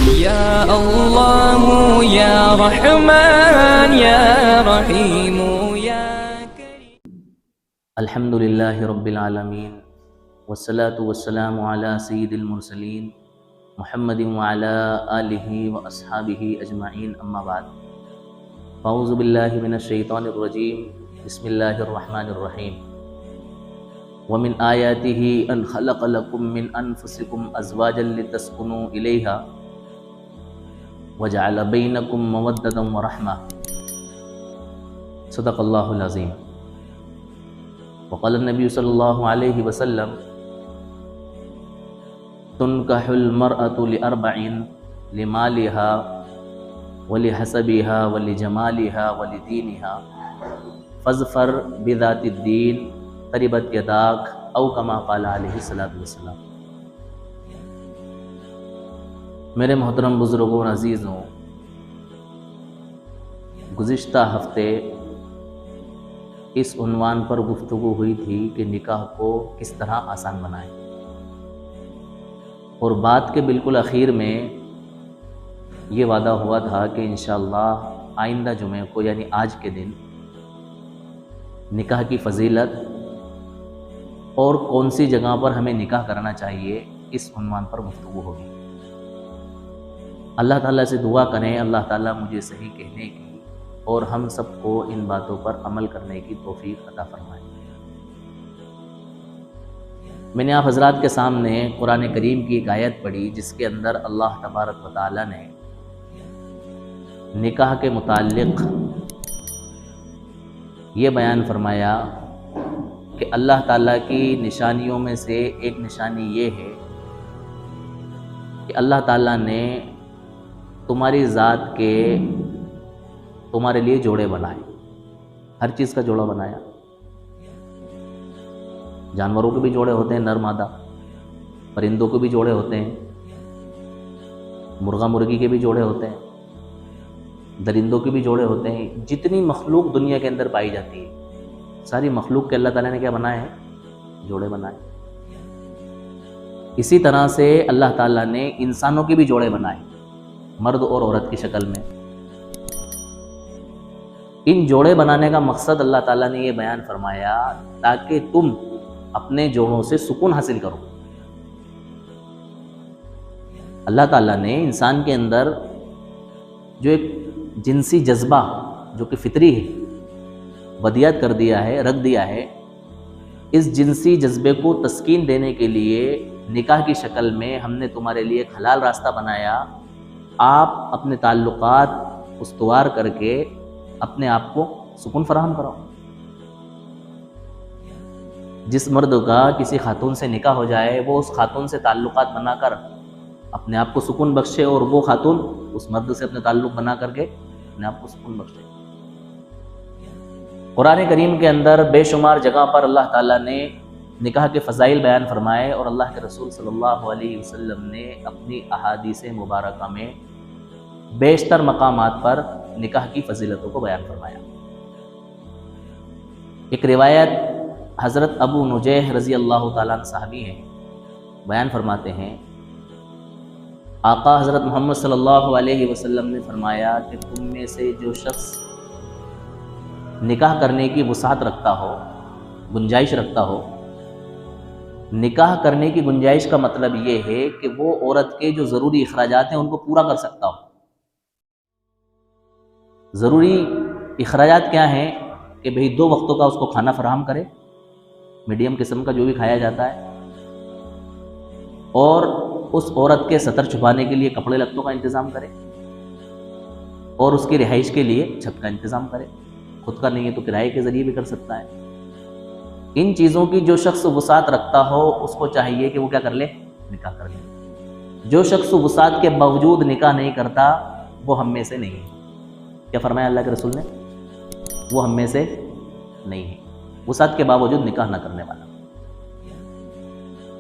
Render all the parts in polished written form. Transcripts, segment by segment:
يا الله يا رحمن يا رحيم يا كريم. الحمد لله رب العالمين والصلاة والسلام على سيد المرسلين محمد وعلى آله وأصحابه أجمعين أما بعد فأعوذ بالله من الشيطان الرجيم بسم الله الرحمن الرحيم ومن آياته أن خلق لكم من أنفسكم أزواجا لتسكنوا إليها وجعل بينكم مودة ورحمة صدق الله العظيم. وقال النبي صلى الله عليه وسلم تنكح المرأة لأربع لمالها ولحسبها ولجمالها ولدينها فاظفر بذات الدين تربت يداك او كما قال علیہ الصلوۃ والسلام. میرے محترم بزرگوں اور عزیزوں، گزشتہ ہفتے اس عنوان پر گفتگو ہوئی تھی کہ نکاح کو کس طرح آسان بنائیں، اور بات کے بالکل اخیر میں یہ وعدہ ہوا تھا کہ انشاءاللہ آئندہ جمعے کو یعنی آج کے دن نکاح کی فضیلت اور کون سی جگہ پر ہمیں نکاح کرنا چاہیے اس عنوان پر گفتگو ہوگی. اللہ تعالیٰ سے دعا کریں اللہ تعالیٰ مجھے صحیح کہنے کی اور ہم سب کو ان باتوں پر عمل کرنے کی توفیق عطا فرمائے. میں نے آپ حضرات کے سامنے قرآن کریم کی ایک آیت پڑھی جس کے اندر اللہ تبارک و تعالیٰ نے نکاح کے متعلق یہ بیان فرمایا کہ اللہ تعالیٰ کی نشانیوں میں سے ایک نشانی یہ ہے کہ اللہ تعالیٰ نے تمہاری ذات کے تمہارے لیے جوڑے بنائے، ہر چیز کا جوڑا بنایا. جانوروں کے بھی جوڑے ہوتے ہیں نر مادہ، پرندوں کے بھی جوڑے ہوتے ہیں، مرغا مرغی کے بھی جوڑے ہوتے ہیں، درندوں کے بھی جوڑے ہوتے ہیں. جتنی مخلوق دنیا کے اندر پائی جاتی ہے ساری مخلوق کے اللہ تعالیٰ نے کیا بنائے ہیں؟ جوڑے بنائے. اسی طرح سے اللہ تعالیٰ نے انسانوں کے بھی جوڑے بنائے، مرد اور عورت کی شکل میں. ان جوڑے بنانے کا مقصد اللہ تعالیٰ نے یہ بیان فرمایا تاکہ تم اپنے جوڑوں سے سکون حاصل کرو. اللہ تعالیٰ نے انسان کے اندر جو ایک جنسی جذبہ جو کہ فطری ہے ودیعت کر دیا ہے، رکھ دیا ہے، اس جنسی جذبے کو تسکین دینے کے لیے نکاح کی شکل میں ہم نے تمہارے لیے ایک حلال راستہ بنایا. آپ اپنے تعلقات استوار کر کے اپنے آپ کو سکون فراہم کرو. جس مرد کا کسی خاتون سے نکاح ہو جائے وہ اس خاتون سے تعلقات بنا کر اپنے آپ کو سکون بخشے، اور وہ خاتون اس مرد سے اپنے تعلق بنا کر کے اپنے آپ کو سکون بخشے. قرآن کریم کے اندر بے شمار جگہ پر اللہ تعالیٰ نے نکاح کے فضائل بیان فرمائے، اور اللہ کے رسول صلی اللہ علیہ وسلم نے اپنی احادیث مبارکہ میں بیشتر مقامات پر نکاح کی فضیلتوں کو بیان فرمایا. ایک روایت حضرت ابو نجیح رضی اللہ تعالیٰ عنہ صحابی ہیں، بیان فرماتے ہیں آقا حضرت محمد صلی اللہ علیہ وسلم نے فرمایا کہ تم میں سے جو شخص نکاح کرنے کی وسعت رکھتا ہو، گنجائش رکھتا ہو. نکاح کرنے کی گنجائش کا مطلب یہ ہے کہ وہ عورت کے جو ضروری اخراجات ہیں ان کو پورا کر سکتا ہو. ضروری اخراجات کیا ہیں کہ بھئی 2 وقتوں کا اس کو کھانا فراہم کرے، میڈیم قسم کا جو بھی کھایا جاتا ہے، اور اس عورت کے ستر چھپانے کے لیے کپڑے لتوں کا انتظام کرے، اور اس کی رہائش کے لیے چھت کا انتظام کرے. خود کا نہیں ہے تو کرائے کے ذریعے بھی کر سکتا ہے. ان چیزوں کی جو شخص وسعت رکھتا ہو اس کو چاہیے کہ وہ کیا کر لے؟ نکاح کر لے. جو شخص وسعت کے باوجود نکاح نہیں کرتا وہ ہم میں سے نہیں ہے. کیا فرمایا اللہ کے رسول نے؟ وہ ہم میں سے نہیں ہے، وسعت کے باوجود نکاح نہ کرنے والا.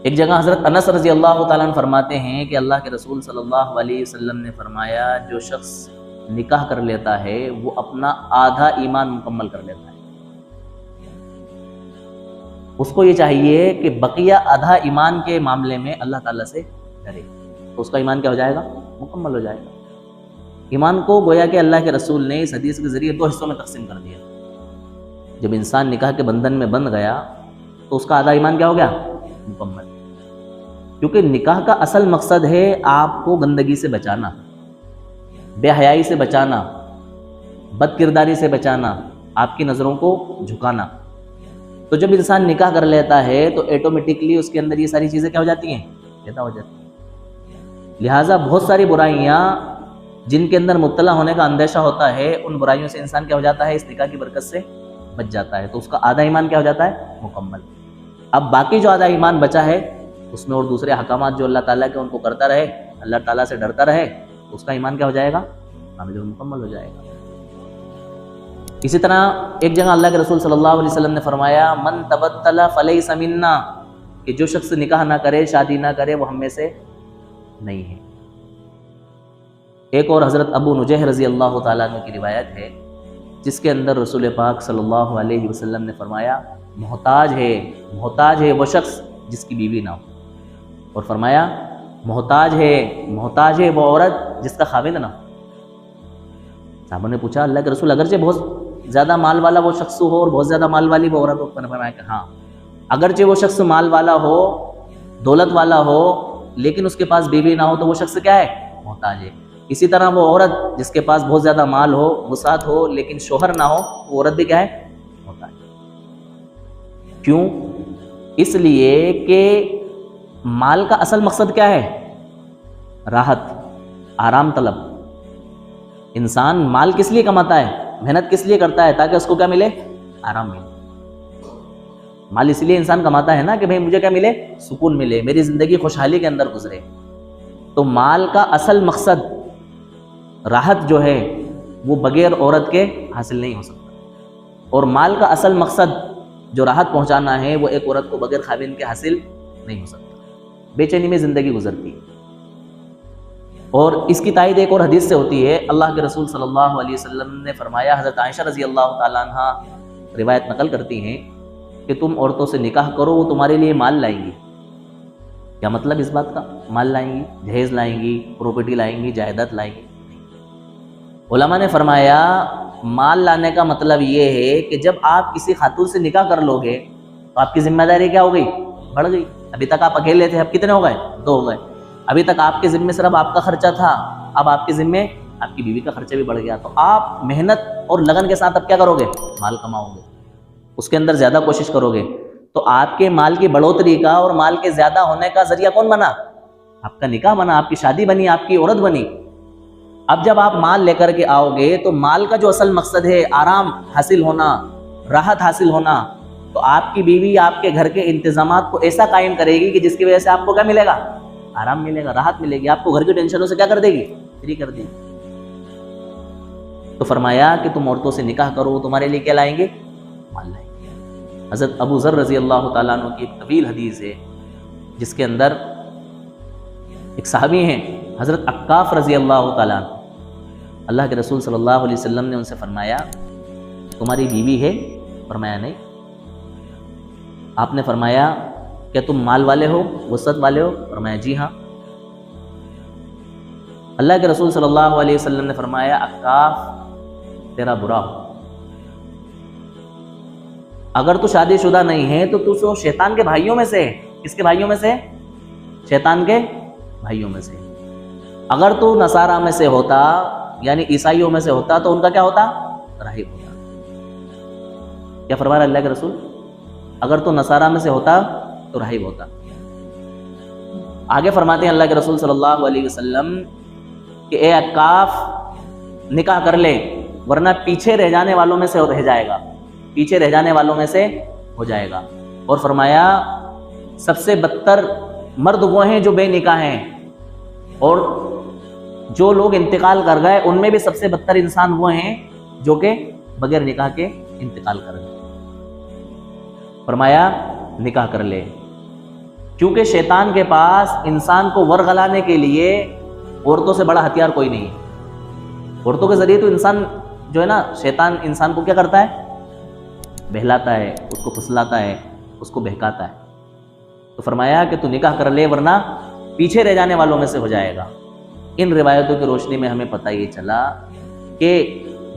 ایک جگہ حضرت انس رضی اللہ تعالیٰ عنہ فرماتے ہیں کہ اللہ کے رسول صلی اللہ علیہ وسلم نے فرمایا جو شخص نکاح کر لیتا ہے وہ اپنا آدھا ایمان مکمل کر لیتا ہے. اس کو یہ چاہیے کہ بقیہ آدھا ایمان کے معاملے میں اللہ تعالیٰ سے ڈرے، تو اس کا ایمان کیا ہو جائے گا؟ مکمل ہو جائے گا۔ ایمان کو گویا کہ اللہ کے رسول نے اس حدیث کے ذریعے 2 حصوں میں تقسیم کر دیا۔ جب انسان نکاح کے بندھن میں بندھ گیا تو اس کا آدھا ایمان کیا ہو گیا؟ مکمل۔ کیونکہ نکاح کا اصل مقصد ہے آپ کو گندگی سے بچانا، بے حیائی سے بچانا، بد کرداری سے بچانا، آپ کی نظروں کو جھکانا۔ تو جب انسان نکاح کر لیتا ہے تو ایٹومیٹکلی اس کے اندر یہ ساری چیزیں کیا ہو جاتی ہیں؟ پیدا ہو جاتی ہیں۔ لہٰذا بہت ساری برائیاں جن کے اندر مبتلا ہونے کا اندیشہ ہوتا ہے، ان برائیوں سے انسان کیا ہو جاتا ہے؟ اس نکاح کی برکت سے بچ جاتا ہے، تو اس کا آدھا ایمان کیا ہو جاتا ہے؟ مکمل۔ اب باقی جو آدھا ایمان بچا ہے اس میں اور دوسرے احکامات جو اللہ تعالیٰ کے ان کو کرتا رہے، اللہ تعالیٰ سے ڈرتا رہے، اس کا ایمان کیا ہو جائے گا؟ کامل اور مکمل ہو جائے گا۔ اسی طرح ایک جگہ اللہ کے رسول صلی اللہ علیہ وسلم نے فرمایا من تبتل فلیس منا، کہ جو شخص نکاح نہ کرے، شادی نہ کرے، وہ ہم میں سے نہیں ہے۔ ایک اور حضرت ابو نجیح رضی اللہ تعالیٰ عنہ کی روایت ہے جس کے اندر رسول پاک صلی اللہ علیہ وسلم نے فرمایا محتاج ہے وہ شخص جس کی بیوی نہ ہو، اور فرمایا محتاج ہے وہ عورت جس کا خاوند نہ ہو۔ صحابہ نے پوچھا اللہ کے رسول اگرچہ بہت زیادہ مال والا وہ شخص ہو اور بہت زیادہ مال والی وہ عورت ہو؟ فرمایا کہ ہاں، اگرچہ وہ شخص مال والا ہو، دولت والا ہو، لیکن اس کے پاس بیوی نہ ہو تو وہ شخص کیا ہے؟ محتاج ہے۔ اسی طرح وہ عورت جس کے پاس بہت زیادہ مال ہو، وسعت ہو، لیکن شوہر نہ ہو، وہ عورت بھی کیا ہے؟ محتاج۔ کیوں؟ اس لیے کہ مال کا اصل مقصد کیا ہے؟ راحت، آرام طلب۔ انسان مال کس لیے کماتا ہے؟ محنت کس لیے کرتا ہے؟ تاکہ اس کو کیا ملے؟ آرام ملے۔ مال اس لیے انسان کماتا ہے نا کہ بھئی مجھے کیا ملے؟ سکون ملے، میری زندگی خوشحالی کے اندر گزرے۔ تو مال کا اصل مقصد راحت جو ہے وہ بغیر عورت کے حاصل نہیں ہو سکتا، اور مال کا اصل مقصد جو راحت پہنچانا ہے وہ ایک عورت کو بغیر خاوند کے حاصل نہیں ہو سکتا، بے چینی میں زندگی گزرتی ہے۔ اور اس کی تائید ایک اور حدیث سے ہوتی ہے، اللہ کے رسول صلی اللہ علیہ وسلم نے فرمایا، حضرت عائشہ رضی اللہ تعالیٰ عنہ روایت نقل کرتی ہیں کہ تم عورتوں سے نکاح کرو، وہ تمہارے لیے مال لائیں گی۔ کیا مطلب اس بات کا؟ مال لائیں گی، جہیز لائیں گی، پراپرٹی لائیں گی، جائیداد لائیں گی؟ علماء نے فرمایا مال لانے کا مطلب یہ ہے کہ جب آپ کسی خاتون سے نکاح کر لو گے تو آپ کی ذمہ داری کیا ہو گئی؟ بڑھ گئی۔ ابھی تک آپ اکیلے تھے، اب کتنے ہو گئے؟ 2 ہو گئے۔ ابھی تک آپ کے ذمے صرف آپ کا خرچہ تھا، اب آپ کے ذمے آپ کی بیوی کا خرچہ بھی بڑھ گیا۔ تو آپ محنت اور لگن کے ساتھ اب کیا کرو گے؟ مال کماؤ گے، اس کے اندر زیادہ کوشش کرو گے۔ تو آپ کے مال کی بڑھوتری کا اور مال کے زیادہ ہونے کا ذریعہ کون بنا؟ آپ کا نکاح بنا، آپ کی شادی بنی، آپ کی عورت بنی۔ اب جب آپ مال لے کر کے آؤ گے تو مال کا جو اصل مقصد ہے آرام حاصل ہونا، راحت حاصل ہونا، تو آپ کی بیوی آپ کے گھر کے انتظامات کو ایسا قائم کرے گی کہ جس کی وجہ سے آپ کو کیا ملے گا؟ آرام ملے گا، راحت ملے گی، آپ کو گھر کی ٹینشنوں سے کیا کر دے گی؟ فری کر دے گی۔ تو فرمایا کہ تم عورتوں سے نکاح کرو، تمہارے لیے کیا لائیں گے؟ مال لائیں گے۔ حضرت ابو ذر رضی اللہ تعالیٰ عنہ کی ایک طویل حدیث ہے جس کے اندر ایک صحابی ہیں حضرت عکاف رضی اللہ تعالیٰ عنہ، اللہ کے رسول صلی اللہ علیہ وسلم نے ان سے فرمایا تمہاری بیوی ہے؟ فرمایا نہیں۔ آپ نے فرمایا کیا تم مال والے ہو، وسعت والے ہو؟ فرمایا جی ہاں۔ اللہ کے رسول صلی اللہ علیہ وسلم نے فرمایا عکاف تیرا برا ہو، اگر تو شادی شدہ نہیں ہے تو شیطان کے بھائیوں میں سے ہے۔ کس کے بھائیوں میں سے؟ شیطان کے بھائیوں میں سے۔ اگر تو نصارہ میں سے ہوتا، یعنی عیسائیوں میں سے ہوتا، تو ان کا کیا ہوتا؟ راہب ہوتا۔ کیا فرما رہا اللہ کے رسول؟ اگر تو نصارہ میں سے ہوتا تو راہب ہوتا۔ آگے فرماتے ہیں اللہ کے رسول صلی اللہ علیہ وسلم کہ اے عکاف نکاح کر لے، ورنہ پیچھے رہ جانے والوں میں سے رہ جائے گا، پیچھے رہ جانے والوں میں سے ہو جائے گا۔ اور فرمایا سب سے بدتر مرد وہ ہیں جو بے نکاح ہیں، اور جو لوگ انتقال کر گئے ان میں بھی سب سے بدتر انسان وہ ہیں جو کہ بغیر نکاح کے انتقال کر گئے۔ فرمایا نکاح کر لے، کیونکہ شیطان کے پاس انسان کو ورغلانے کے لیے عورتوں سے بڑا ہتھیار کوئی نہیں ہے۔ عورتوں کے ذریعے تو انسان جو ہے نا، شیطان انسان کو کیا کرتا ہے؟ بہلاتا ہے، اس کو پھسلاتا ہے، اس کو بہکاتا ہے۔ تو فرمایا کہ تو نکاح کر لے ورنہ پیچھے رہ جانے والوں میں سے ہو جائے گا۔ ان روایتوں کی روشنی میں ہمیں پتہ یہ چلا کہ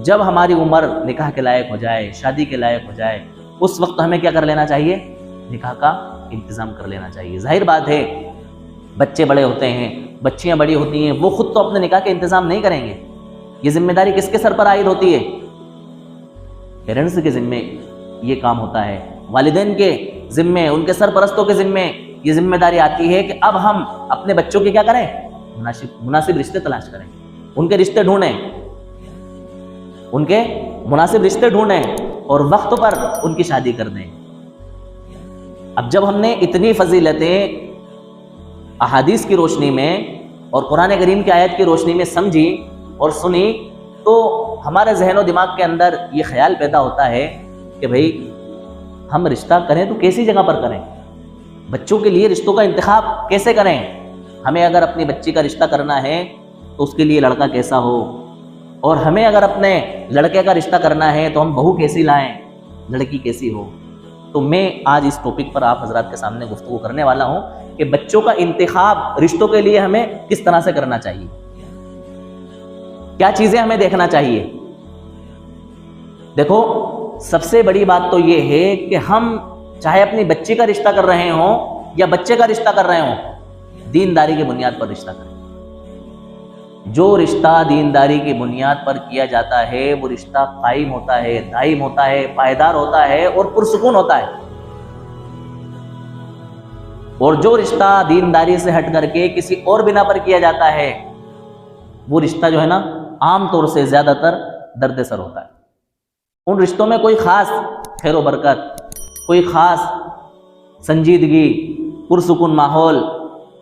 جب ہماری عمر نکاح کے لائق ہو جائے، شادی کے لائق ہو جائے، اس وقت ہمیں کیا کر لینا چاہیے؟ نکاح کا انتظام کر لینا چاہیے۔ ظاہر بات ہے بچے بڑے ہوتے ہیں، بچیاں بڑی ہوتی ہیں، وہ خود تو اپنے نکاح کے انتظام نہیں کریں گے۔ یہ ذمہ داری کس کے سر پر عائد ہوتی ہے؟ پیرنٹس کے ذمے یہ کام ہوتا ہے، والدین کے ذمے، ان کے سرپرستوں کے ذمے یہ ذمہ داری آتی ہے کہ اب ہم اپنے بچوں کے کیا کریں؟ مناسب رشتے تلاش کریں، ان کے رشتے ڈھونڈیں، ان کے مناسب رشتے ڈھونڈیں اور وقت پر ان کی شادی کر دیں۔ اب جب ہم نے اتنی فضیلتیں احادیث کی روشنی میں اور قرآن کریم کی آیت کی روشنی میں سمجھی اور سنی تو ہمارے ذہن و دماغ کے اندر یہ خیال پیدا ہوتا ہے کہ بھئی ہم رشتہ کریں تو کیسی جگہ پر کریں؟ بچوں کے لیے رشتوں کا انتخاب کیسے کریں؟ ہمیں اگر اپنی بچی کا رشتہ کرنا ہے تو اس کے لیے لڑکا کیسا ہو، اور ہمیں اگر اپنے لڑکے کا رشتہ کرنا ہے تو ہم بہو کیسی لائیں، لڑکی کیسی ہو۔ تو میں آج اس ٹاپک پر آپ حضرات کے سامنے گفتگو کرنے والا ہوں کہ بچوں کا انتخاب رشتوں کے لیے ہمیں کس طرح سے کرنا چاہیے، کیا چیزیں ہمیں دیکھنا چاہیے۔ دیکھو سب سے بڑی بات تو یہ ہے کہ ہم چاہے اپنی بچی کا رشتہ کر رہے ہوں یا بچے کا رشتہ کر رہے ہوں، دینداری کی بنیاد پر رشتہ کریں۔ جو رشتہ دینداری کی بنیاد پر کیا جاتا ہے وہ رشتہ قائم ہوتا ہے، دائم ہوتا ہے، پائیدار ہوتا ہے اور پرسکون ہوتا ہے۔ اور جو رشتہ دینداری سے ہٹ کر کے کسی اور بنا پر کیا جاتا ہے وہ رشتہ جو ہے نا عام طور سے زیادہ تر درد سر ہوتا ہے۔ ان رشتوں میں کوئی خاص خیر و برکت، کوئی خاص سنجیدگی، پرسکون ماحول،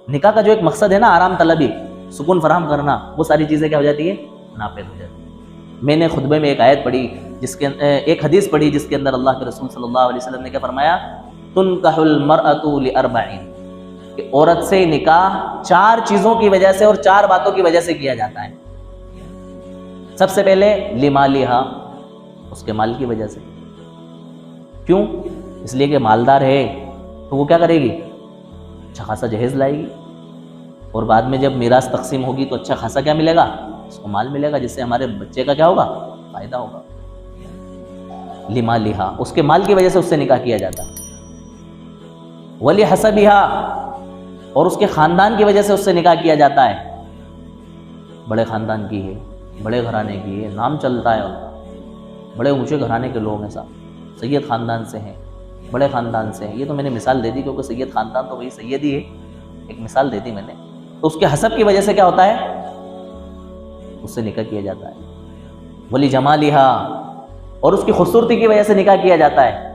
نکاح کا جو ایک مقصد ہے نا آرام طلبی، سکون فراہم کرنا، وہ ساری چیزیں کیا ہو جاتی ہیں؟ ناپید ہو جاتی ہیں۔ میں نے خطبے میں ایک آیت پڑھی، ایک حدیث پڑھی جس کے اندر اللہ کے رسول صلی اللہ علیہ وسلم نے کیا فرمایا؟ تنکح المرأة لأربعین، کہ عورت سے نکاح 4 چیزوں کی وجہ سے اور 4 باتوں کی وجہ سے کیا جاتا ہے۔ سب سے پہلے لمالہا، اس کے مال کی وجہ سے۔ کیوں؟ اس لیے کہ مالدار ہے تو وہ کیا کرے گی؟ اچھا خاصا جہیز لائے گی، اور بعد میں جب میراث تقسیم ہوگی تو اچھا خاصا کیا ملے گا؟ اس کو مال ملے گا، جس سے ہمارے بچے کا کیا ہوگا؟ فائدہ ہوگا۔ لمالہا، اس کے مال کی وجہ سے اس سے نکاح کیا جاتا ہے۔ ولحسبہا، اور اس کے خاندان کی وجہ سے اس سے نکاح کیا جاتا ہے۔ بڑے خاندان کی ہے، بڑے گھرانے کی ہے، نام چلتا ہے ان کا، بڑے اونچے گھرانے کے لوگ ہیں، صاحب سید خاندان سے ہیں، بڑے خاندان سے ہیں۔ یہ تو میں نے مثال دے دی کیونکہ سید خاندان تو وہی سید ہی ہے، ایک مثال دے دی میں نے۔ تو اس کے حسب کی وجہ سے کیا ہوتا ہے؟ اس سے نکاح کیا جاتا ہے۔ ولی جمالہا، اور اس کی خوبصورتی کی وجہ سے نکاح کیا جاتا ہے۔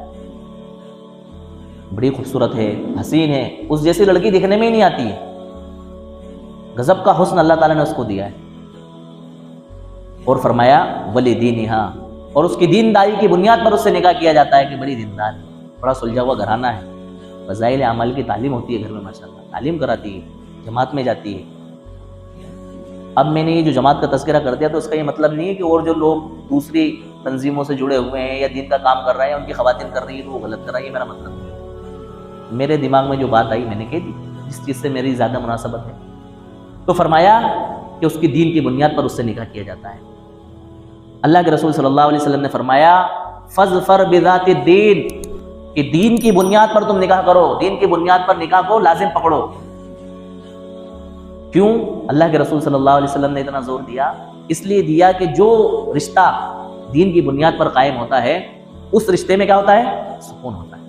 بڑی خوبصورت ہے، حسین ہے، اس جیسی لڑکی دکھنے میں ہی نہیں آتی ہے، غضب کا حسن اللہ تعالیٰ نے اس کو دیا ہے۔ اور فرمایا ولی دینہا، اور اس کی دینداری کی بنیاد پر اس سے نکاح کیا جاتا ہے کہ بڑی دیندار ہے، بڑا سلجھا ہوا گھرانہ ہے، فضائل اعمال کی تعلیم ہوتی ہے گھر میں، ماشاءاللہ تعلیم کراتی ہے، جماعت میں جاتی ہے۔ اب میں نے یہ جو جماعت کا تذکرہ کر دیا تو اس کا یہ مطلب نہیں ہے کہ اور جو لوگ دوسری تنظیموں سے جڑے ہوئے ہیں یا دین کا کام کر رہے ہیں ان کی خواتین کر رہی ہیں تو وہ غلط کر رہی ہے، میرا مطلب نہیں ہے۔ میرے دماغ میں جو بات آئی میں نے کہہ دی، جس چیز سے میری زیادہ مناسبت ہے۔ تو فرمایا کہ اس کی دین کی بنیاد پر اس سے نکاح کیا جاتا ہے۔ اللہ کے رسول صلی اللہ علیہ وسلم نے فرمایا فَاظْفَرْ بِذَاتِ الدِّينِ، کہ دین کی بنیاد پر تم نکاح کرو، دین کی بنیاد پر نکاح کو لازم پکڑو۔ کیوں اللہ کے رسول صلی اللہ علیہ وسلم نے اتنا زور دیا؟ اس لیے دیا کہ جو رشتہ دین کی بنیاد پر قائم ہوتا ہے اس رشتے میں کیا ہوتا ہے؟ سکون ہوتا ہے،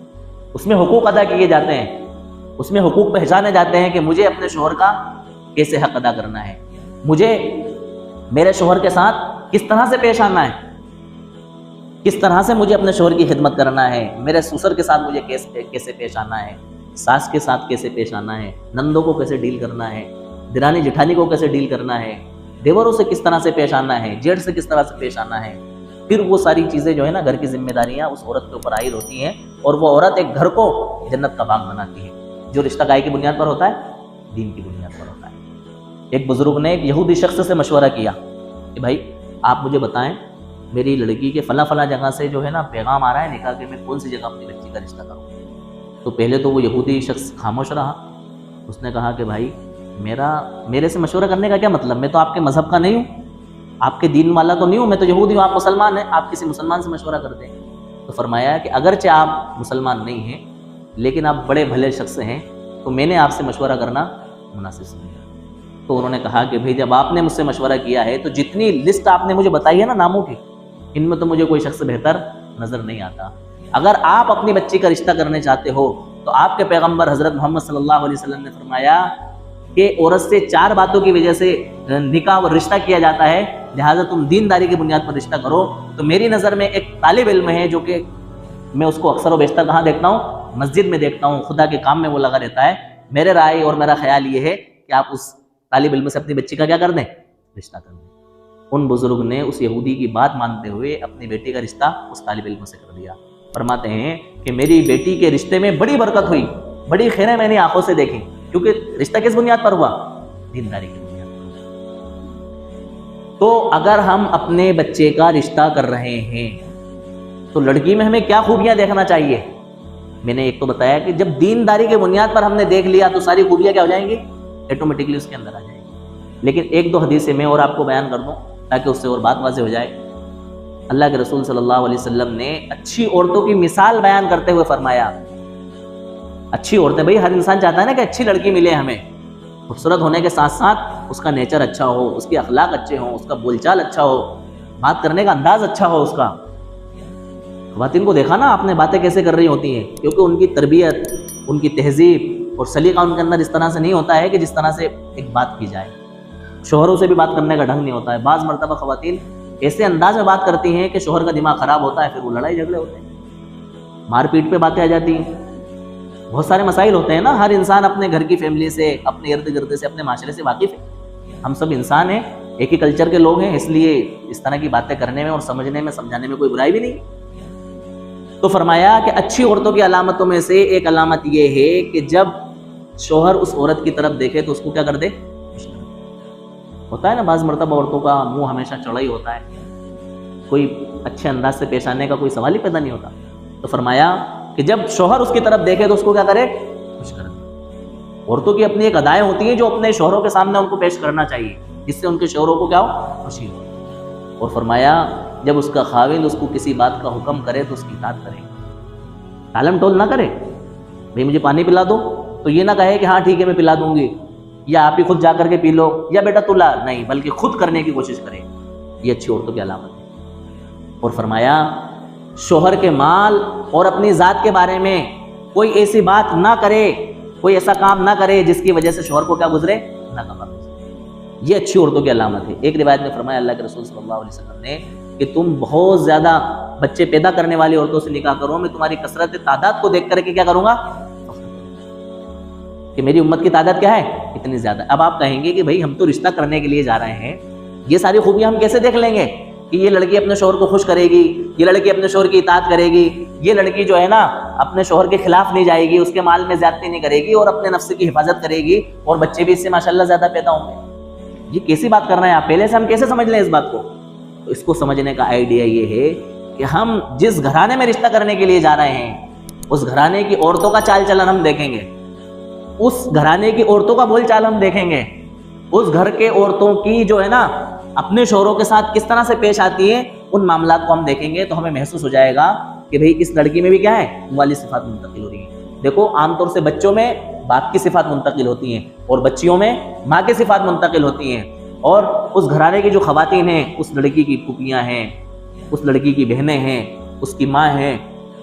اس میں حقوق ادا کیے جاتے ہیں، اس میں حقوق پہچانے جاتے ہیں کہ مجھے اپنے شوہر کا کیسے حق ادا کرنا ہے، مجھے میرے شوہر کے ساتھ کس طرح سے پیش آنا ہے، کس طرح سے مجھے اپنے شوہر کی خدمت کرنا ہے، میرے سسر کے ساتھ مجھے کیسے پیش آنا ہے، ساس کے ساتھ کیسے پیش آنا ہے، نندوں کو کیسے ڈیل کرنا ہے، درانی جٹھانی کو کیسے ڈیل کرنا ہے، دیوروں سے کس طرح سے پیش آنا ہے، جیٹھ سے کس طرح سے پیش آنا ہے۔ پھر وہ ساری چیزیں جو ہے نا گھر کی ذمہ داریاں اس عورت کے اوپر عائد ہوتی ہیں، اور وہ عورت ایک گھر کو جنت کا باغ بناتی ہے۔ جو رشتہ کائے کی بنیاد پر ہوتا ہے؟ دین کی بنیاد پر ہوتا ہے۔ ایک بزرگ نے ایک یہودی شخص سے مشورہ کیا کہ بھائی آپ مجھے بتائیں میری لڑکی کے فلاں فلاں جگہ سے جو ہے نا پیغام آ رہا ہے نکاح کے، میں کون سی جگہ اپنی بچی کا رشتہ کروں؟ تو پہلے تو وہ یہودی شخص خاموش رہا، اس نے کہا کہ بھائی میرے سے مشورہ کرنے کا کیا مطلب؟ میں تو آپ کے مذہب کا نہیں ہوں، آپ کے دین والا تو نہیں ہوں، میں تو یہودی ہوں، آپ مسلمان ہیں، آپ کسی مسلمان سے مشورہ کرتے ہیں؟ تو فرمایا کہ اگرچہ آپ مسلمان نہیں ہیں لیکن آپ بڑے بھلے شخص ہیں، تو میں نے آپ سے مشورہ کرنا مناسب سمجھا۔ تو انہوں نے کہا کہ بھئی جب آپ نے مجھ سے مشورہ کیا ہے تو جتنی لسٹ آپ نے مجھے بتائی ہے نا ناموں کی، ان میں تو مجھے کوئی شخص بہتر نظر نہیں آتا۔ اگر آپ اپنی بچی کا رشتہ کرنے چاہتے ہو تو آپ کے پیغمبر حضرت محمد صلی اللہ علیہ وسلم نے فرمایا کہ عورت سے 4 باتوں کی وجہ سے نکاح اور رشتہ کیا جاتا ہے، لہٰذا تم دینداری کی بنیاد پر رشتہ کرو۔ تو میری نظر میں ایک طالب علم ہے جو کہ میں اس کو اکثر و بیشتر کہاں دیکھتا ہوں؟ مسجد میں دیکھتا ہوں، خدا کے کام میں وہ لگا رہتا ہے۔ میرے رائے اور میرا خیال یہ ہے کہ آپ اس طالب علم سے اپنی بچی کا کیا کر دیں؟ رشتہ کر دیں۔ ان بزرگ نے اس یہودی کی بات مانتے ہوئے اپنی بیٹی کا رشتہ اس طالب علم سے کر دیا۔ فرماتے ہیں کہ میری بیٹی کے رشتے میں بڑی برکت ہوئی، بڑی خیریں میں نے آنکھوں سے دیکھی، کیونکہ رشتہ کس بنیاد پر ہوا؟ دینداری کی بنیاد پر۔ تو اگر ہم اپنے بچے کا رشتہ کر رہے ہیں تو لڑکی میں ہمیں کیا خوبیاں دیکھنا چاہیے؟ میں نے ایک تو بتایا کہ جب دینداری کے بنیاد پر ہم نے دیکھ لیا تو ساری خوبیاں کیا ہو جائیں گی؟ آٹومیٹکلی اس کے اندر آ جائیں گی۔ لیکن 1-2 حدیثیں میں اور آپ کو بیان کر دوں تاکہ اس سے اور بات واضح ہو جائے۔ اللہ کے رسول صلی اللہ علیہ وسلم نے اچھی عورتوں کی مثال بیان کرتے ہوئے فرمایا، اچھی عورتیں، بھئی ہر انسان چاہتا ہے نا کہ اچھی لڑکی ملے ہمیں، خوبصورت ہونے کے ساتھ ساتھ اس کا نیچر اچھا ہو، اس کے اخلاق اچھے ہوں، اس کا بول چال اچھا ہو، بات کرنے کا انداز اچھا ہو اس کا۔ خواتین کو دیکھا نا آپ نے باتیں کیسے کر رہی ہوتی ہیں، کیونکہ ان کی تربیت، ان کی تہذیب اور سلیقہ ان کے اندر اس طرح سے نہیں ہوتا ہے کہ جس طرح سے ایک بات کی جائے۔ شوہروں سے بھی بات کرنے کا ڈھنگ نہیں ہوتا ہے۔ بعض مرتبہ خواتین ایسے انداز میں بات کرتی ہیں کہ شوہر کا دماغ خراب ہوتا ہے، پھر وہ لڑائی جھگڑے ہوتے ہیں، مار پیٹ پہ باتیں آ جاتی ہیں، بہت سارے مسائل ہوتے ہیں نا۔ ہر انسان اپنے گھر کی فیملی سے، اپنے ارد گرد سے، اپنے معاشرے سے واقف ہے۔ ہم سب انسان ہیں، ایک ہی کلچر کے لوگ ہیں، اس لیے اس طرح کی باتیں کرنے میں اور سمجھنے میں، سمجھانے میں کوئی برائی بھی نہیں۔ تو فرمایا کہ اچھی عورتوں کی علامتوں میں سے ایک علامت یہ ہے کہ جب شوہر اس عورت کی طرف دیکھے تو اس کو کیا کر دے؟ ہوتا ہے نا بعض مرتبہ عورتوں کا منہ ہمیشہ چڑھا ہی ہوتا ہے، کوئی اچھے انداز سے پیش آنے کا کوئی سوال ہی پیدا نہیں ہوتا۔ تو فرمایا کہ جب شوہر اس کی طرف دیکھے تو اس کو کیا کرے؟ خوش کر دے۔ عورتوں کی اپنی ایک ادائیں ہوتی ہیں جو اپنے شوہروں کے سامنے ان کو پیش کرنا چاہیے، جس سے ان کے شوہروں کو کیا ہو؟ خوشی ہو۔ اور فرمایا جب اس کا خاوند اس کو کسی بات کا حکم کرے تو اس کی اطاعت کرے، ٹالم ٹول نہ کرے۔ بھئی مجھے پانی پلا دو تو یہ نہ کہے کہ ہاں ٹھیک ہے میں پلا دوں گی، یا آپ ہی خود جا کر کے پی لو، یا بیٹا تو لا، نہیں، بلکہ خود کرنے کی کوشش کرے۔ یہ اچھی عورتوں کی علامت ہے۔ اور فرمایا شوہر کے مال اور اپنی ذات کے بارے میں کوئی ایسی بات نہ کرے، کوئی ایسا کام نہ کرے جس کی وجہ سے شوہر کو کیا گزرے؟ ناکافہ گزرے۔ یہ اچھی عورتوں کی علامت ہے۔ ایک روایت میں فرمایا اللہ کے رسول صلی اللہ علیہ وسلم نے کہ تم بہت زیادہ بچے پیدا کرنے والی عورتوں سے نکاح کرو، میں تمہاری کثرت تعداد کو دیکھ کر کے کیا کروں گا؟ کہ میری امت کی تعداد کیا ہے؟ اتنی زیادہ۔ اب آپ کہیں گے کہ بھئی ہم تو رشتہ کرنے کے لیے جا رہے ہیں، یہ ساری خوبیاں ہم کیسے دیکھ لیں گے کہ یہ لڑکی اپنے شوہر کو خوش کرے گی، یہ لڑکی اپنے شوہر کی اطاعت کرے گی، یہ لڑکی جو ہے نا اپنے شوہر کے خلاف نہیں جائے گی، اس کے مال میں زیادتی نہیں کرے گی اور اپنے نفس کی حفاظت کرے گی، اور بچے بھی اس سے ماشاءاللہ زیادہ پیدا ہوں گے؟ یہ کیسی بات کر رہے ہیں آپ؟ پہلے سے ہم کیسے سمجھ لیں اس بات کو؟ تو اس کو سمجھنے کا آئیڈیا یہ ہے کہ ہم جس گھرانے میں رشتہ کرنے کے لیے جا رہے ہیں اس گھرانے کی عورتوں کا چال چلن ہم دیکھیں گے، اس گھرانے کی عورتوں کا بول چال ہم دیکھیں گے، اس گھر کے عورتوں کی جو ہے نا اپنے شوہروں کے ساتھ کس طرح سے پیش آتی ہیں، ان معاملات کو ہم دیکھیں گے تو ہمیں محسوس ہو جائے گا کہ بھئی اس لڑکی میں بھی کیا ہے؟ والی صفات منتقل ہو رہی ہیں۔ دیکھو عام طور سے بچوں میں باپ کی صفات منتقل ہوتی ہیں اور بچیوں میں ماں کی صفات منتقل ہوتی ہیں، اور اس گھرانے کی جو خواتین ہیں اس لڑکی کی پھوپھیاں ہیں، اس لڑکی کی بہنیں ہیں، اس کی ماں ہیں،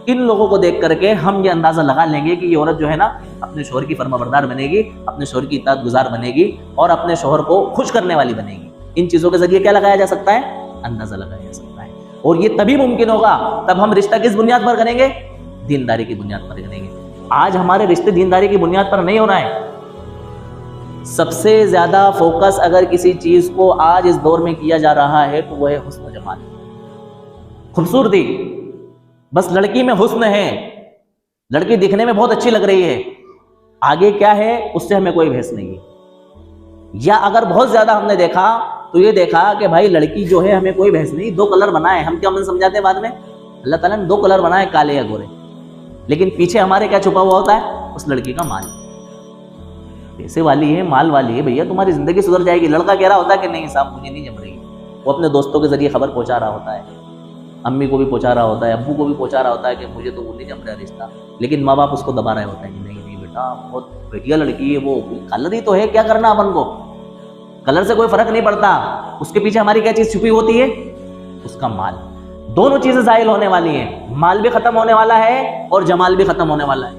ان لوگوں کو دیکھ کر کے ہم یہ اندازہ لگا لیں گے کہ یہ عورت جو ہے نا اپنے شوہر کی فرما بردار بنے گی، اپنے شوہر کی اطاعت گزار بنے گی اور اپنے شوہر کو خوش کرنے والی بنے گی۔ ان چیزوں کے ذریعے کیا لگایا جا سکتا ہے؟ اندازہ لگایا جا سکتا ہے۔ اور یہ تبھی ممکن ہوگا تب ہم رشتہ کس بنیاد پر کریں گے؟ دینداری کی بنیاد پر کریں گے۔ آج ہمارے رشتے دینداری کی بنیاد پر نہیں ہو رہا ہے۔ سب سے زیادہ فوکس اگر کسی چیز کو آج اس دور میں کیا جا رہا ہے تو وہ ہے حسن و جمال، خوبصورتی۔ بس لڑکی میں حسن ہے، لڑکی دکھنے میں بہت اچھی لگ رہی ہے، آگے کیا ہے اس سے ہمیں کوئی بحث نہیں ہے۔ یا اگر بہت زیادہ ہم نے دیکھا تو یہ دیکھا کہ بھائی لڑکی جو ہے ہمیں کوئی بحث نہیں، 2 کلر بنائے، ہم کیا سمجھاتے ہیں بعد میں؟ اللہ تعالیٰ نے 2 کلر بنائے، کالے یا گورے، لیکن پیچھے ہمارے کیا چھپا ہوا ہوتا ہے؟ اس لڑکی کا مال۔ پیسے والی ہے، مال والی ہے، بھیا تمہاری زندگی سدھر جائے گی. لڑکا کہہ رہا ہوتا ہے کہ نہیں صاحب مجھے نہیں جم رہی. وہ اپنے دوستوں کے ذریعے خبر پہنچا رہا ہوتا ہے، امی کو بھی پہنچا رہا ہوتا ہے، ابو کو بھی پہنچا رہا ہوتا ہے کہ مجھے تو وہ نہیں جم رہا رشتہ. لیکن ماں باپ اس کو دبا رہے ہوتے ہیں کہ نہیں نہیں بیٹا بہت بھٹیا لڑکی ہے، وہ کلر ہی تو ہے، کیا کرنا اپن کو، کلر سے کوئی فرق نہیں پڑتا. اس کے پیچھے ہماری کیا چیز چھپی ہوتی ہے؟ اس کا مال. دونوں چیزیں زائل ہونے والی ہیں، مال بھی ختم ہونے والا ہے اور جمال بھی ختم ہونے والا ہے.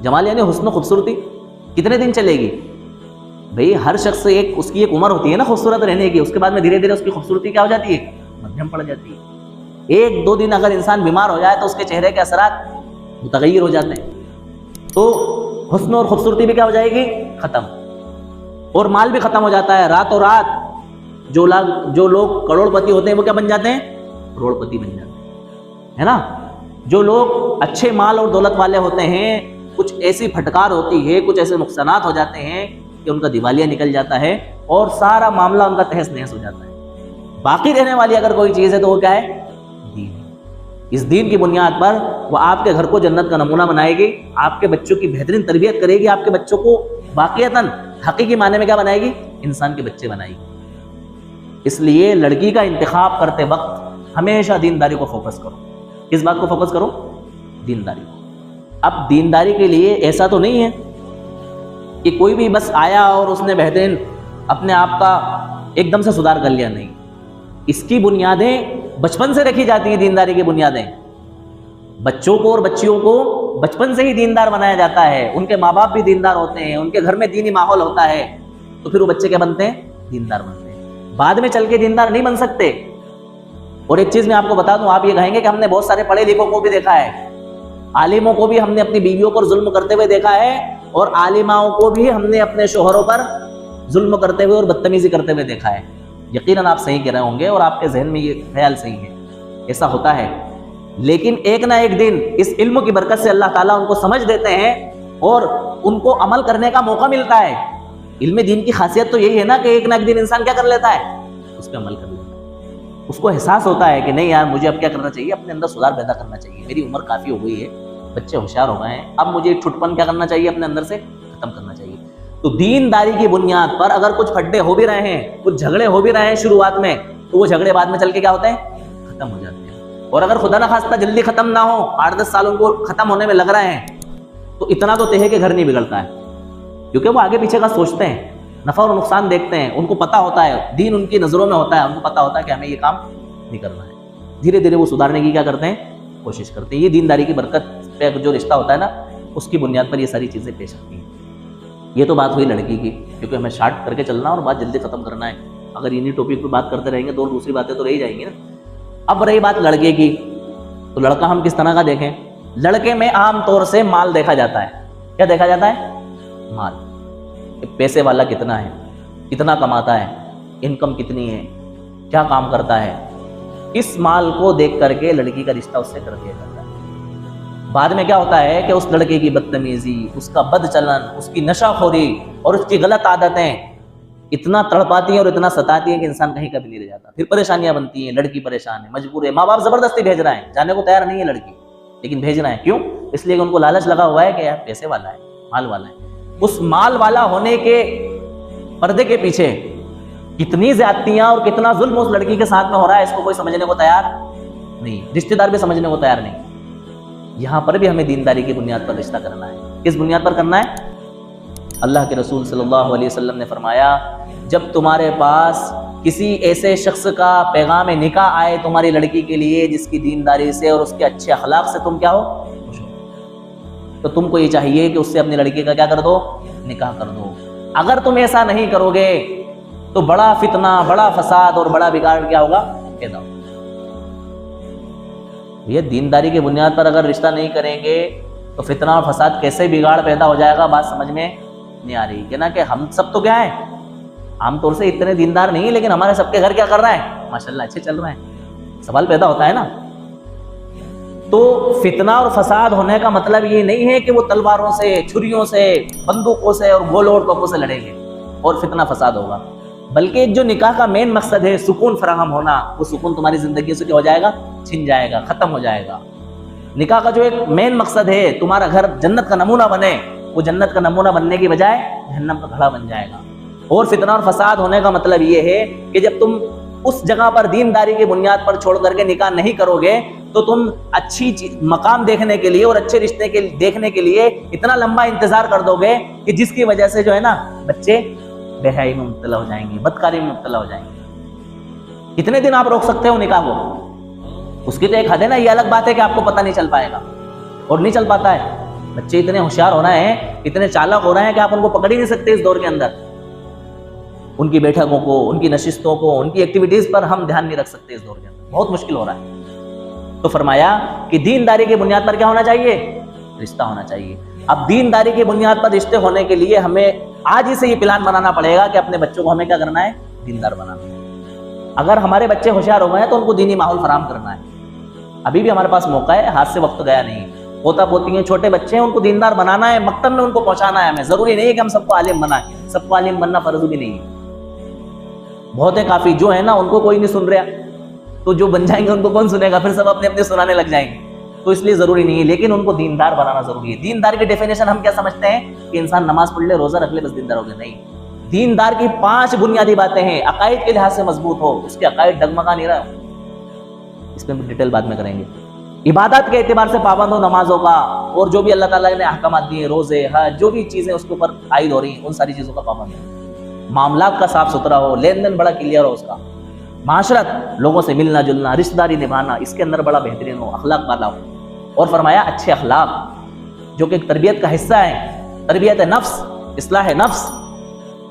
جمال یعنی حسن و خوبصورتی کتنے دن چلے گی بھئی؟ ہر شخص اس کی ایک عمر ہوتی ہے نا خوبصورت رہنے کی، اس کے بعد میں دھیرے دھیرے اس کی خوبصورتی کیا ہو جاتی ہے؟ مدھم پڑ جاتی ہے. 1-2 دن اگر انسان بیمار ہو جائے تو اس کے چہرے کے اثرات متغیر ہو جاتے ہیں، تو حسن اور خوبصورتی بھی کیا ہو جائے گی؟ ختم. اور مال بھی ختم ہو جاتا ہے. راتوں رات جو لوگ کروڑ پتی ہوتے ہیں وہ کیا بن جاتے ہیں؟ کروڑ پتی بن جاتے ہیں، ہے نا. جو لوگ اچھے مال اور دولت والے ہوتے ہیں، کچھ ایسی پھٹکار ہوتی ہے، کچھ ایسے نقصانات ہو جاتے ہیں کہ ان کا دیوالیہ نکل جاتا ہے اور سارا معاملہ ان کا تہس نہس ہو جاتا ہے. باقی رہنے والی اگر کوئی چیز ہے تو وہ کیا ہے؟ دین. اس دین کی بنیاد پر وہ آپ کے گھر کو جنت کا نمونہ بنائے گی، آپ کے بچوں کی بہترین تربیت کرے گی، آپ کے بچوں کو واقعتاً حقیقی معنی میں کیا بنائے گی؟ انسان کے بچے بنائے گی. اس لیے لڑکی کا انتخاب کرتے وقت ہمیشہ دینداری کو فوکس کرو. کس بات کو فوکس کرو؟ دینداری کو. اب دینداری کے لیے ایسا تو نہیں ہے کہ کوئی بھی بس آیا اور اس نے بہترین اپنے آپ کا ایک دم سے سدھار کر لیا. نہیں، اس کی بنیادیں بچپن سے رکھی جاتی ہیں. دینداری کی بنیادیں بچوں کو اور بچیوں کو بچپن سے ہی دیندار بنایا جاتا ہے. ان کے ماں باپ بھی دیندار ہوتے ہیں، ان کے گھر میں دینی ماحول ہوتا ہے، تو پھر وہ بچے کیا بنتے ہیں؟ دیندار بنتے ہیں. بعد میں چل کے دیندار نہیں بن سکتے. اور ایک چیز میں آپ کو بتا دوں، آپ یہ کہیں گے کہ ہم نے بہت سارے پڑھے لکھوں کو بھی دیکھا ہے، عالموں کو بھی ہم نے اپنی بیویوں پر ظلم کرتے ہوئے دیکھا ہے، اور عالماؤں کو بھی ہم نے اپنے شوہروں پر ظلم کرتے ہوئے اور بدتمیزی کرتے ہوئے دیکھا ہے. یقیناً آپ صحیح کہہ رہے ہوں گے اور آپ کے ذہن میں یہ خیال صحیح ہے، ایسا ہوتا ہے. لیکن ایک نہ ایک دن اس علم کی برکت سے اللہ تعالیٰ ان کو سمجھ دیتے ہیں اور ان کو عمل کرنے کا موقع ملتا ہے. علم دین کی خاصیت تو یہی ہے نا کہ ایک نہ ایک دن انسان کیا کر لیتا ہے؟ اس پہ عمل کر لیتا ہے. اس کو احساس ہوتا ہے کہ نہیں یار مجھے اب کیا کرنا چاہیے، اپنے اندر سدھار پیدا کرنا چاہیے. میری عمر کافی ہو گئی ہے، بچے ہوشیار ہو گئے ہیں، اب مجھے چھٹپن کیا کرنا چاہیے؟ اپنے اندر سے ختم کرنا چاہیے. تو دینداری کی بنیاد پر اگر کچھ پھڈے ہو بھی رہے ہیں، کچھ جھگڑے ہو بھی رہے ہیں شروعات میں، تو وہ جھگڑے بعد میں چل کے کیا ہوتے ہیں؟ ختم ہو جاتے ہیں. اور اگر خدا نخواستہ جلدی ختم نہ ہو، 8-10 سال ان کو ختم ہونے میں لگ رہے ہیں، تو اتنا تو طے ہے کہ گھر نہیں بگڑتا ہے. کیونکہ وہ آگے پیچھے کا سوچتے ہیں، نفع اور نقصان دیکھتے ہیں، ان کو پتا ہوتا ہے، دین ان کی نظروں میں ہوتا ہے، ان کو پتا ہوتا ہے کہ ہمیں یہ کام نہیں کرنا ہے. دھیرے دھیرے وہ سدھارنے کی کیا کرتے ہیں؟ کوشش کرتے ہیں. یہ دینداری کی برکت پہ جو رشتہ ہوتا ہے نا، اس کی بنیاد پر یہ ساری چیزیں پیش آتی ہیں. یہ تو بات ہوئی لڑکی کی، کیونکہ ہمیں شارٹ کر کے چلنا اور بات جلدی ختم کرنا ہے. اگر انہی ٹاپک پہ بات کرتے رہیں گے تو دوسری باتیں تو رہ جائیں گی نا. اب رہی بات لڑکے کی، تو لڑکا ہم کس طرح کا دیکھیں؟ لڑکے میں عام طور سے مال دیکھا جاتا ہے. کیا دیکھا جاتا ہے؟ مال. پیسے والا کتنا ہے، کتنا کماتا ہے، انکم کتنی ہے، کیا کام کرتا ہے. اس مال کو دیکھ کر کے لڑکی کا رشتہ اس سے کر دیا جاتا ہے. بعد میں کیا ہوتا ہے کہ اس لڑکے کی بدتمیزی، اس کا بد چلن، اس کی نشہ خوری اور اس کی غلط عادتیں اتنا تڑپاتی ہیں اور اتنا ستاتی ہیں کہ انسان کہیں کا بھی نہیں رہ جاتا. پھر پریشانیاں بنتی ہیں، لڑکی پریشان ہے، مجبور ہے، ماں باپ زبردستی بھیج رہے ہیں، جانے کو تیار نہیں ہے لڑکی، لیکن بھیج رہے ہیں. کیوں؟ اس لیے کہ ان کو لالچ لگا ہوا ہے کہ یار پیسے والا ہے، مال والا ہے. اس مال والا ہونے کے پردے کے پیچھے کتنی زیادتیاں اور کتنا ظلم اس لڑکی کے ساتھ میں ہو رہا ہے، اس کو کوئی سمجھنے کو تیار نہیں، رشتہ دار بھی سمجھنے کو تیار نہیں. یہاں پر بھی ہمیں دینداری کی بنیاد پر رشتہ کرنا ہے. کس بنیاد پر کرنا ہے؟ اللہ کے رسول صلی اللہ علیہ وسلم نے فرمایا، جب تمہارے پاس کسی ایسے شخص کا پیغام نکاح آئے تمہاری لڑکی کے لیے جس کی دینداری سے اور اس کے اچھے اخلاق سے تم کیا ہو؟ خوش ہو. تو تم کو یہ چاہیے کہ اس سے اپنی لڑکی کا کیا کر دو؟ نکاح کر دو. اگر تم ایسا نہیں کرو گے تو بڑا فتنہ، بڑا فساد اور بڑا بگاڑ کیا ہوگا؟ پیدا ہوگا. یہ دینداری کی بنیاد پر اگر رشتہ نہیں کریں گے تو فتنہ اور فساد کیسے بگاڑ پیدا ہو جائے گا، بات سمجھ میں نہیں آ رہی. کہ نا کہ ہم سب تو کیا ہیں، عام طور سے اتنے دیندار نہیں، لیکن ہمارے سب کے گھر کیا کر رہا ہے؟ ماشاءاللہ اچھے چل رہے ہیں. سوال پیدا ہوتا ہے نا. تو فتنہ اور فساد ہونے کا مطلب یہ نہیں ہے کہ وہ تلواروں سے، چھریوں سے، بندوقوں سے اور گولوں اور ٹوپوں سے لڑیں گے اور فتنہ فساد ہوگا، بلکہ جو نکاح کا مین مقصد ہے سکون فراہم ہونا، وہ سکون تمہاری زندگی سے کیا ہو جائے گا؟ چھن جائے گا، ختم ہو جائے گا. نکاح کا جو ایک مین مقصد ہے تمہارا گھر جنت کا نمونہ بنے، وہ جنت کا نمونہ بننے کی بجائے جہنم کا گھڑا بن جائے گا. اور فتنہ اور فساد ہونے کا مطلب یہ ہے کہ جب تم اس جگہ پر دینداری کی بنیاد پر چھوڑ کر کے نکاح نہیں کرو گے تو تم اچھی مقام دیکھنے کے لیے اور اچھے رشتے کے دیکھنے کے لیے اتنا لمبا انتظار کر دو گے کہ جس کی وجہ سے جو ہے نا بچے بے حیائی میں مبتلا ہو جائیں گے, بدکاری میں مبتلا ہو جائیں گے. کتنے دن آپ روک سکتے ہو نکاح کو؟ اس کی تو ایک حد ہے نا. یہ الگ بات ہے کہ آپ کو پتہ نہیں چل پائے گا اور نہیں چل پاتا ہے. بچے اتنے ہوشیار ہو رہے ہیں, اتنے چالاک ہو رہے ہیں کہ آپ ان کو پکڑ ہی نہیں سکتے اس دور کے اندر. ان کی بیٹھکوں کو, ان کی نشستوں کو, ان کی ایکٹیویٹیز پر ہم دھیان نہیں رکھ سکتے اس دور کے اندر. بہت مشکل ہو رہا ہے. تو فرمایا کہ دینداری کی بنیاد پر کیا ہونا چاہیے؟ رشتہ ہونا چاہیے. اب دینداری کی بنیاد پر رشتے ہونے کے لیے ہمیں آج ہی سے یہ پلان بنانا پڑے گا کہ اپنے بچوں کو ہمیں کیا کرنا ہے؟ دیندار بنانا ہے. اگر ہمارے بچے ہوشیار ہو گئے ہیں تو ان کو دینی ماحول فراہم کرنا ہے. ابھی بھی ہمارے پاس موقع ہے, ہاتھ سے وقت گیا نہیں. پوتا پوتی ہیں, چھوٹے بچے ہیں, ان کو دیندار بنانا ہے, مکتب میں ان کو پہنچانا ہے. ہمیں ضروری نہیں ہے کہ ہم سب کو عالم بنائیں, سب کو عالم بننا فرض بھی نہیں ہے. بہت ہے کافی جو ہے نا ان کو کوئی نہیں سن رہا, تو جو بن جائیں گے ان کو کون سنے گا؟ پھر سب اپنے اپنے سنانے لگ جائیں گے. تو اس لیے ضروری نہیں ہے, لیکن ان کو دیندار بنانا ضروری ہے. دیندار کی ڈیفینیشن ہم کیا سمجھتے ہیں کہ انسان نماز پڑھ لے, روزہ رکھ لے, بس دیندار ہو گیا. نہیں, دیندار کی 5 بنیادی باتیں ہیں. عقائد کے لحاظ سے مضبوط ہو, اس کے عقائد ڈگمگا نہیں رہا. اس میں ڈیٹیل بعد میں کریں گے. عبادت کے اعتبار سے پابند ہو نمازوں کا, اور جو بھی اللہ تعالیٰ نے احکامات دیے, روزے, حج, جو بھی چیزیں اس کے اوپر عائد ہو رہی ہیں, ان ساری چیزوں کا پابند ہو. معاملات کا صاف ستھرا ہو, لین دین بڑا کلیئر ہو اس کا. معاشرت, لوگوں سے ملنا جلنا, رشتہ داری نبھانا, اس کے اندر بڑا بہترین ہو, اخلاق والا ہو. اور فرمایا اچھے اخلاق جو کہ تربیت کا حصہ ہے, تربیت نفس, اصلاح نفس.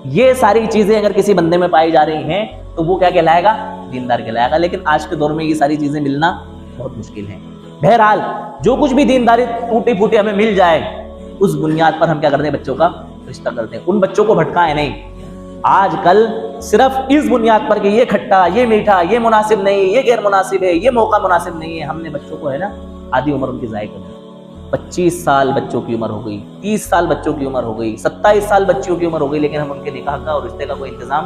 یہ ساری چیزیں اگر کسی بندے میں پائی جا رہی ہیں تو وہ کیا کہلائے گا؟ دیندار کہلائے گا. لیکن آج کے دور میں یہ ساری چیزیں ملنا بہت مشکل ہے. بہرحال جو کچھ بھی دینداری ٹوٹی پھوٹی ہمیں مل جائے, اس بنیاد پر ہم کیا کرتے ہیں؟ بچوں کا رشتہ کرتے ہیں. ان بچوں کو بھٹکائیں نہیں. آج کل صرف اس بنیاد پر کہ یہ کھٹا, یہ میٹھا, یہ مناسب نہیں, یہ غیر مناسب ہے, یہ موقع مناسب نہیں ہے, ہم نے بچوں کو ہے نا آدھی عمر ان کی ضائع کر دی. 25 سال بچوں کی عمر ہو گئی, 30 سال بچوں کی عمر ہو گئی, 27 سال بچوں کی عمر ہو گئی, لیکن ہم ان کے نکاح کا اور رشتے کا کوئی انتظام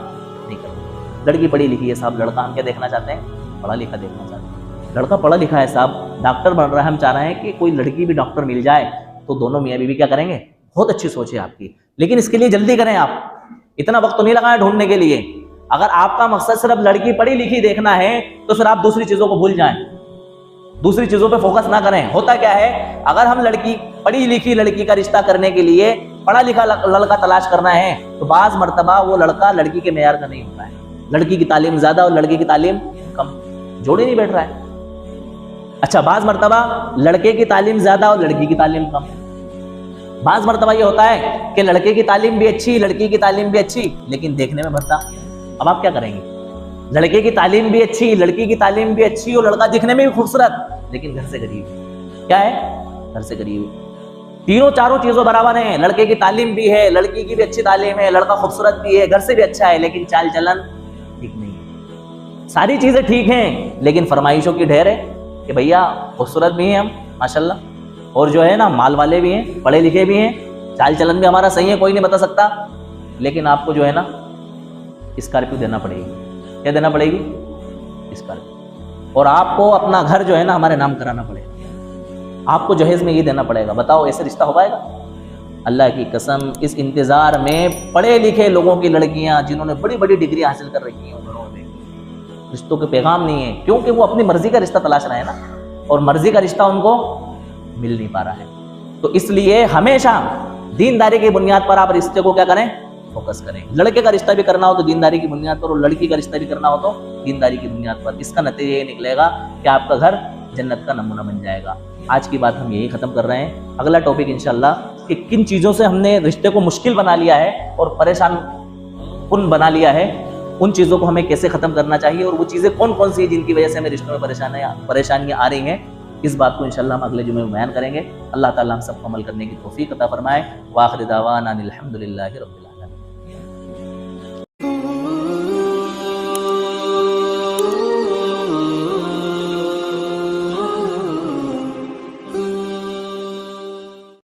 نہیں کرتے. لڑکی پڑھی لکھی ہے صاحب, لڑکا ہم کیا دیکھنا چاہتے ہیں؟ پڑھا لکھا دیکھنا چاہتے ہیں. لڑکا پڑھا لکھا ہے صاحب, ڈاکٹر بن رہا ہے, ہم چاہ رہے ہیں کہ کوئی لڑکی بھی ڈاکٹر مل جائے تو دونوں میاں بیوی کیا کریں گے؟ بہت اچھی سوچ ہے آپ کی, لیکن اس کے لیے جلدی کریں. آپ اتنا وقت تو نہیں لگائیں ڈھونڈنے کے لیے. اگر آپ کا مقصد صرف لڑکی پڑھی لکھی دیکھنا ہے تو پھر آپ دوسری چیزوں کو بھول جائیں, دوسری چیزوں پہ فوکس نہ کریں. ہوتا کیا ہے, اگر ہم لڑکی پڑھی لکھی لڑکی کا رشتہ کرنے کے لیے پڑھا لکھا لڑکا تلاش کرنا ہے تو بعض مرتبہ وہ لڑکا لڑکی کے معیار کا نہیں ہوتا ہے. لڑکی کی تعلیم زیادہ اور لڑکی کی تعلیم کم, جوڑے نہیں بیٹھ رہا ہے. اچھا, بعض مرتبہ لڑکے کی تعلیم زیادہ اور لڑکی کی تعلیم کم. بعض مرتبہ یہ ہوتا ہے کہ لڑکے کی تعلیم بھی اچھی, لڑکی کی تعلیم بھی اچھی, لیکن دیکھنے میں بھدا. اب آپ کیا کریں گے؟ لڑکے کی تعلیم بھی اچھی, لڑکی کی تعلیم بھی اچھی, اور لڑکا دکھنے میں بھی خوبصورت, لیکن گھر سے غریب. کیا ہے؟ گھر سے غریب. تینوں چاروں چیزوں برابر ہیں. لڑکے کی تعلیم بھی ہے, لڑکی کی بھی اچھی تعلیم ہے, لڑکا خوبصورت بھی ہے, گھر سے بھی اچھا ہے, لیکن چال چلن ٹھیک نہیں ہے. ساری چیزیں ٹھیک ہیں لیکن فرمائشوں کی ڈھیر ہے کہ بھیا خوبصورت بھی ہیں ہم ماشاءاللہ, اور جو ہے نا مال والے بھی ہیں, پڑھے لکھے بھی ہیں, چال چلن بھی ہمارا صحیح ہے, کوئی نہیں بتا سکتا, لیکن آپ کو جو ہے نا اسکارپیو دینا پڑے گی. کیا دینا پڑے گی؟ اسکارپیو. اور آپ کو اپنا گھر جو ہے نا ہمارے نام کرانا پڑے گا, آپ کو جہیز میں یہ دینا پڑے گا. بتاؤ ایسے رشتہ ہو پائے گا؟ اللہ کی قسم, اس انتظار میں پڑھے لکھے لوگوں کی لڑکیاں جنہوں نے بڑی بڑی ڈگری حاصل کر رکھی ہیں گھروں میں رشتوں کے پیغام نہیں ہے, کیونکہ وہ اپنی مرضی کا رشتہ تلاش رہے ہیں نا, اور مرضی کا رشتہ ان کو مل نہیں پا رہا ہے. تو اس لیے ہمیشہ دینداری کی بنیاد پر آپ رشتے کو کیا کریں؟ فوکس کریں. لڑکے کا رشتہ بھی کرنا ہو تو دینداری کی بنیاد پر, اور لڑکی کا رشتہ بھی کرنا ہو تو دینداری کی بنیاد پر. اس کا نتیجہ یہ نکلے گا کہ آپ کا گھر جنت کا نمونہ بن جائے گا. آج کی بات ہم یہی ختم کر رہے ہیں. اگلا ٹاپک انشاءاللہ کہ کن چیزوں سے ہم نے رشتے کو مشکل بنا لیا ہے اور پریشان کن بنا لیا ہے, ان چیزوں کو ہمیں کیسے ختم کرنا چاہیے, اور وہ چیزیں کون کون سی ہیں جن کی وجہ سے ہمیں رشتوں میں پریشانیاں آ رہی ہیں. اس بات کو انشاءاللہ ہم اگلے جمعے میں بیان کریں گے. اللہ تعالیٰ ہم سب کو عمل کرنے کی توفیق عطا فرمائے. وآخر دعوانا الحمدللہ رب